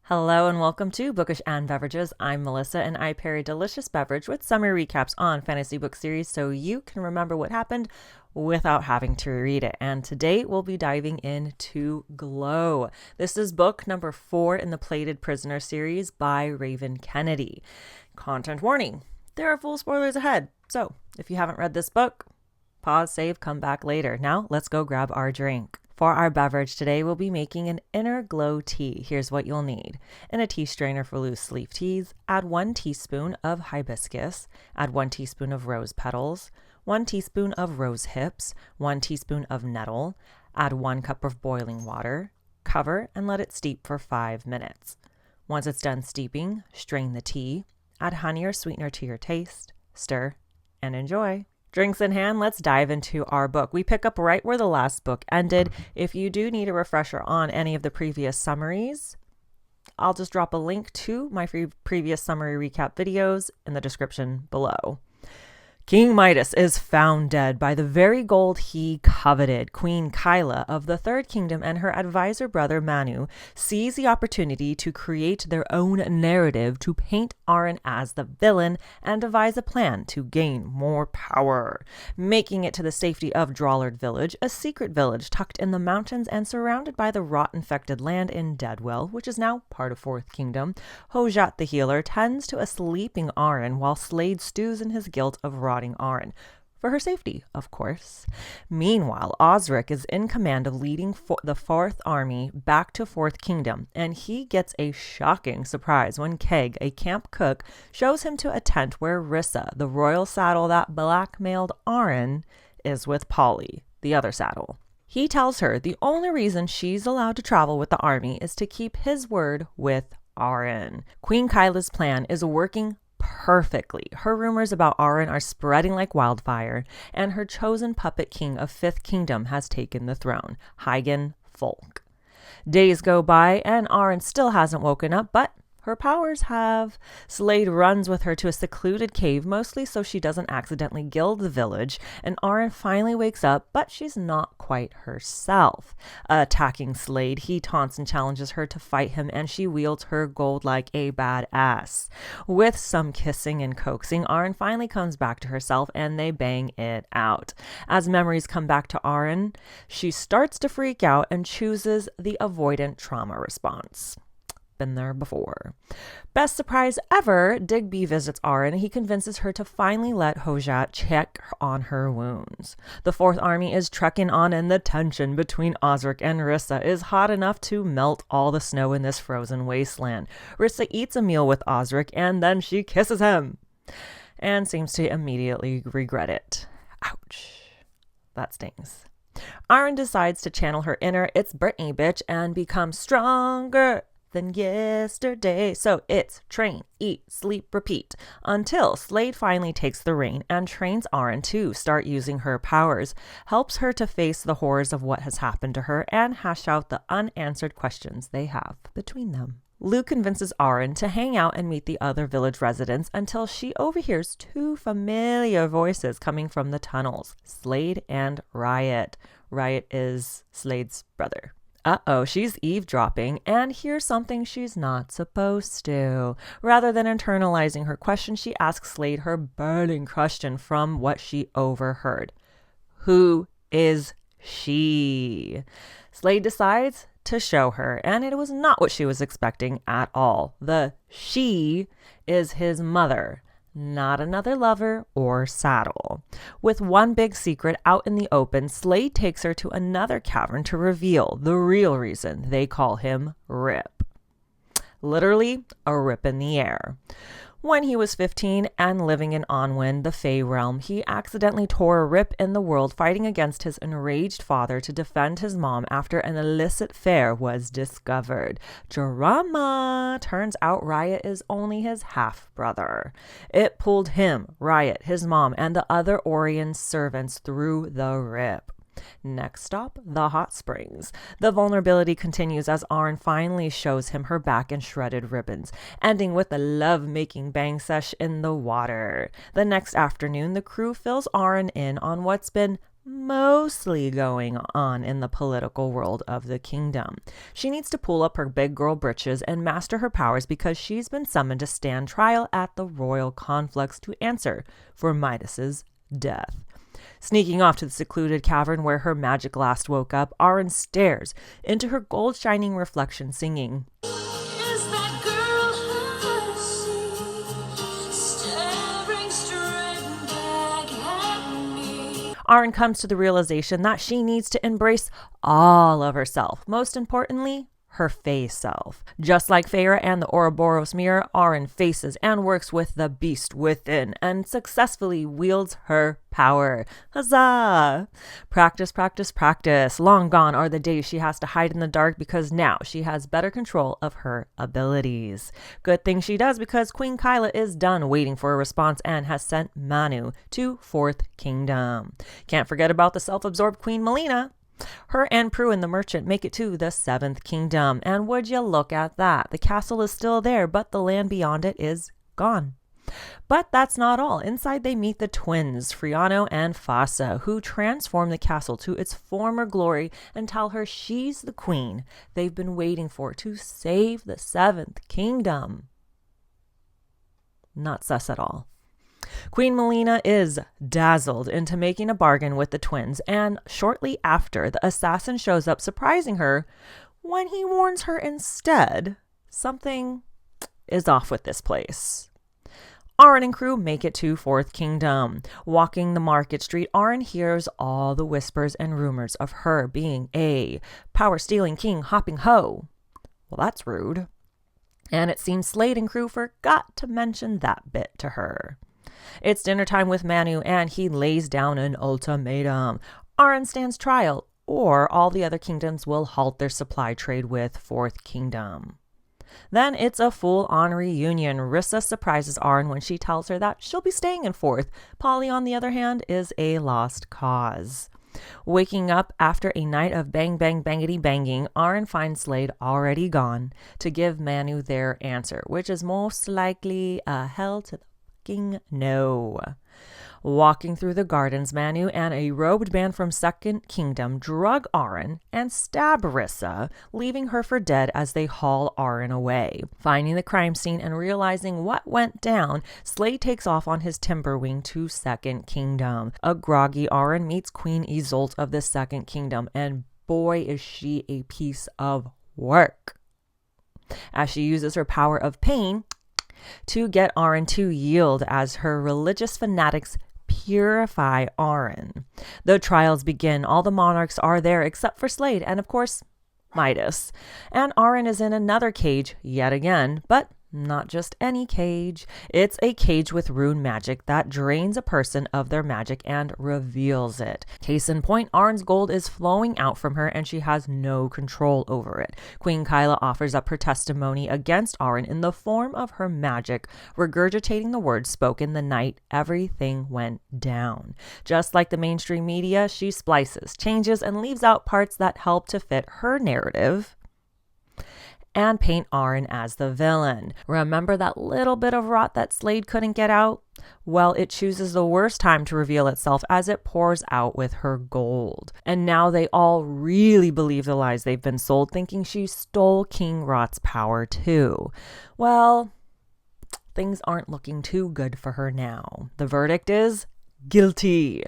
Hello and welcome to Bookish and Beverages. I'm Melissa and I pair a delicious beverage with summary recaps on fantasy book series so you can remember what happened without having to read it. And today we'll be diving into Glow. This is book number 4 in the Plated Prisoner series by Raven Kennedy. Content warning, there are full spoilers ahead. So if you haven't read this book, pause, save, come back later. Now let's go grab our drink. For our beverage today, we'll be making an inner glow tea. Here's what you'll need. In a tea strainer for loose leaf teas, add 1 teaspoon of hibiscus, add 1 teaspoon of rose petals, 1 teaspoon of Rosehips, 1 teaspoon of nettle, add 1 cup of boiling water, cover and let it steep for 5 minutes. Once it's done steeping, strain the tea, add honey or sweetener to your taste, stir, and enjoy. Drinks in hand, let's dive into our book. We pick up right where the last book ended. If you do need a refresher on any of the previous summaries, I'll just drop a link to my previous summary recap videos in the description below. King Midas is found dead by the very gold he coveted. Queen Kyla of the Third Kingdom and her advisor brother Manu seize the opportunity to create their own narrative to paint Arin as the villain and devise a plan to gain more power. Making it to the safety of Drawlard Village, a secret village tucked in the mountains and surrounded by the rot-infected land in Deadwell, which is now part of Fourth Kingdom, Hojat the healer tends to a sleeping Arin while Slade stews in his guilt of rotting Arin. For her safety, of course. Meanwhile, Osric is in command of leading the Fourth Army back to Fourth Kingdom, and he gets a shocking surprise when Keg, a camp cook, shows him to a tent where Rissa, the royal saddle that blackmailed Arin, is with Polly, the other saddle. He tells her the only reason she's allowed to travel with the army is to keep his word with Arin. Queen Kyla's plan is working perfectly. Her rumors about Arin are spreading like wildfire, and her chosen puppet king of Fifth Kingdom has taken the throne, Hygen Folk. Days go by, and Arin still hasn't woken up, but her powers have. Slade runs with her to a secluded cave, mostly so she doesn't accidentally gild the village, and Arin finally wakes up, but she's not quite herself. Attacking Slade, he taunts and challenges her to fight him, and she wields her gold like a badass. With some kissing and coaxing, Arin finally comes back to herself, and they bang it out. As memories come back to Arin, she starts to freak out and chooses the avoidant trauma response. Been there before. Best surprise ever, Digby visits Arin and he convinces her to finally let Hojat check on her wounds. The Fourth Army is trekking on and the tension between Osric and Rissa is hot enough to melt all the snow in this frozen wasteland. Rissa eats a meal with Osric and then she kisses him and seems to immediately regret it. Ouch. That stings. Arin decides to channel her inner "it's Brittany bitch" and become stronger than yesterday. So it's train, eat, sleep, repeat until Slade finally takes the reign and trains Arin to start using her powers, helps her to face the horrors of what has happened to her and hash out the unanswered questions they have between them. Lou convinces Arin to hang out and meet the other village residents until she overhears 2 familiar voices coming from the tunnels, Slade and Riot. Riot is Slade's brother. She's eavesdropping and hears something she's not supposed to. Rather than internalizing her question, she asks Slade her burning question from what she overheard. Who is she? Slade decides to show her, and it was not what she was expecting at all. The she is his mother, not another lover or saddle. With one big secret out in the open, Slade takes her to another cavern to reveal the real reason they call him Rip. Literally, a rip in the air. When he was 15 and living in Onwin, the Fey realm, he accidentally tore a rip in the world fighting against his enraged father to defend his mom after an illicit affair was discovered. Drama! Turns out Riot is only his half-brother. It pulled him, Riot, his mom, and the other Orion servants through the rip. Next stop, the hot springs. The vulnerability continues as Arin finally shows him her back in shredded ribbons, ending with a love-making bang sesh in the water. The next afternoon, the crew fills Arin in on what's been mostly going on in the political world of the kingdom. She needs to pull up her big girl britches and master her powers because she's been summoned to stand trial at the royal conflicts to answer for Midas's death. Sneaking off to the secluded cavern where her magic last woke up, Arin stares into her gold-shining reflection, singing, "Is that girl I see staring straight back at me?" Arin comes to the realization that she needs to embrace all of herself, most importantly, her Fae self. Just like Feyre and the Ouroboros mirror, Arin faces and works with the beast within and successfully wields her power. Huzzah! Practice, practice, practice. Long gone are the days she has to hide in the dark because now she has better control of her abilities. Good thing she does because Queen Kyla is done waiting for a response and has sent Manu to Fourth Kingdom. Can't forget about the self-absorbed Queen Melina. Her and Prue and the merchant make it to the Seventh Kingdom, and would you look at that? The castle is still there, but the land beyond it is gone. But that's not all. Inside they meet the twins, Friano and Fassa, who transform the castle to its former glory and tell her she's the queen they've been waiting for to save the Seventh Kingdom. Not sus at all. Queen Melina is dazzled into making a bargain with the twins, and shortly after, the assassin shows up surprising her when he warns her instead something is off with this place. Arin and crew make it to Fourth Kingdom. Walking the market street, Arin hears all the whispers and rumors of her being a power-stealing king hopping ho. Well, that's rude. And it seems Slade and crew forgot to mention that bit to her. It's dinner time with Manu, and he lays down an ultimatum. Arin stands trial, or all the other kingdoms will halt their supply trade with Fourth Kingdom. Then it's a full-on reunion. Rissa surprises Arin when she tells her that she'll be staying in Fourth. Polly, on the other hand, is a lost cause. Waking up after a night of bang bang bangity banging, Arin finds Slade already gone to give Manu their answer, which is most likely a hell to the no. Walking through the gardens, Manu and a robed man from Second Kingdom drug Arin and stab Rissa, leaving her for dead as they haul Arin away. Finding the crime scene and realizing what went down, Slade takes off on his Timberwing to Second Kingdom. A groggy Arin meets Queen Isolde of the Second Kingdom, and boy is she a piece of work. As she uses her power of pain to get Arin to yield as her religious fanatics purify Arin. The trials begin. All the monarchs are there except for Slade and, of course, Midas. And Arin is in another cage yet again, but not just any cage. It's a cage with rune magic that drains a person of their magic and reveals it. Case in point, Arin's gold is flowing out from her and she has no control over it. Queen Kyla offers up her testimony against Arin in the form of her magic, regurgitating the words spoken the night everything went down. Just like the mainstream media, she splices, changes, and leaves out parts that help to fit her narrative and paint Arin as the villain. Remember that little bit of rot that Slade couldn't get out? Well, it chooses the worst time to reveal itself as it pours out with her gold. And now they all really believe the lies they've been sold, thinking she stole King Rot's power too. Well, things aren't looking too good for her now. The verdict is guilty.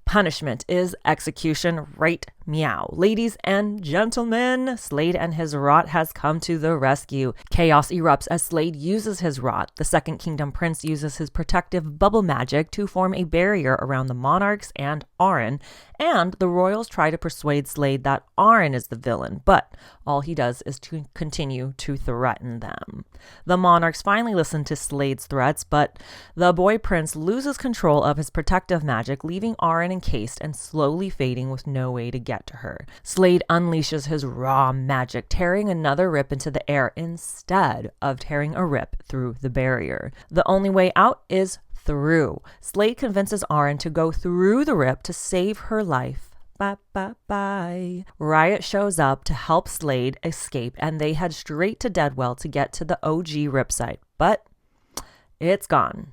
Punishment is execution right meow. Ladies and gentlemen, Slade and his rot has come to the rescue. Chaos erupts as Slade uses his rot. The Second Kingdom prince uses his protective bubble magic to form a barrier around the monarchs and Arin, and the royals try to persuade Slade that Arin is the villain, but all he does is to continue to threaten them. The monarchs finally listen to Slade's threats, but the boy prince loses control of his protective magic, leaving Arin encased and slowly fading with no way to get to her. Slade unleashes his raw magic, tearing another rip into the air instead of tearing a rip through the barrier. The only way out is through. Slade convinces Arin to go through the rip to save her life. Bye, bye, bye. Riot shows up to help Slade escape, and they head straight to Deadwell to get to the OG rip site. But it's gone,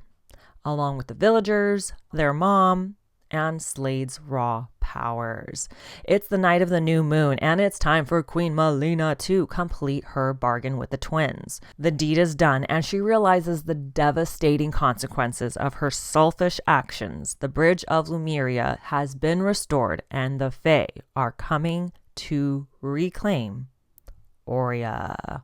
along with the villagers, their mom, and Slade's raw powers. It's the night of the new moon, and it's time for Queen Melina to complete her bargain with the twins. The deed is done, and she realizes the devastating consequences of her selfish actions. The Bridge of Lumeria has been restored, and the Fae are coming to reclaim Aurea.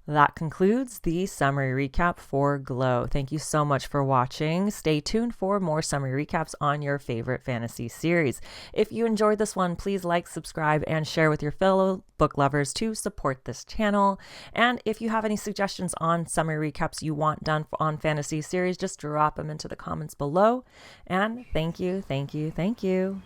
That concludes the summary recap for Glow. Thank you so much for watching. Stay tuned for more summary recaps on your favorite fantasy series. If you enjoyed this one, please like, subscribe, and share with your fellow book lovers to support this channel. And if you have any suggestions on summary recaps you want done on fantasy series, just drop them into the comments below. And thank you, thank you, thank you.